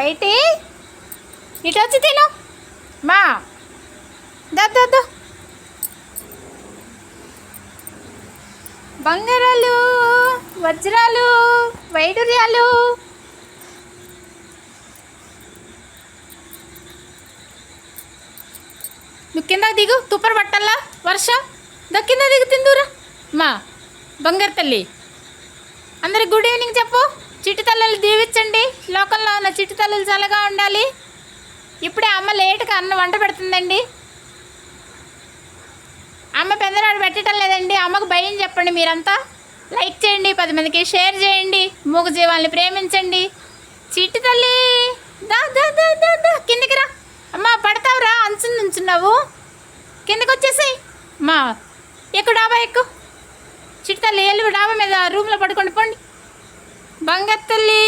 YT ఇటు వచ్చి తిను మా దద్దు బంగారాలు వజ్రాలు వైడూర్యాలు నువ్వు కింద దిగు తుప్పర పట్టల్లా వర్ష కింద దిగు తిందురా మా బంగారు తల్లి అందరికి గుడ్ ఈవినింగ్ చెప్పు. చిట్టి తల్లులు దీవించండి. లోకంలో ఉన్న చిట్టి తల్లులు చల్లగా ఉండాలి. ఇప్పుడే అమ్మ లేటుగా అన్న వంట పెడుతుందండి. అమ్మ పెద్దనాడు పెట్టడం లేదండి. అమ్మకు భయం చెప్పండి. మీరంతా లైక్ చేయండి, 10 మందికి షేర్ చేయండి, మూగ జీవాల్ని ప్రేమించండి. చిట్టి తల్లి దా దా దా దా దా కిందికి రా. అమ్మ పడతావురా, అంచు నుంచున్నావు, కిందకి వచ్చేసాయి. మా ఎక్కువ డాబా ఎక్కువ. చిట్టి తల్లి వెళ్ళి డాబా మీద రూమ్లో పడుకోండి పోండి. బంగారు తల్లి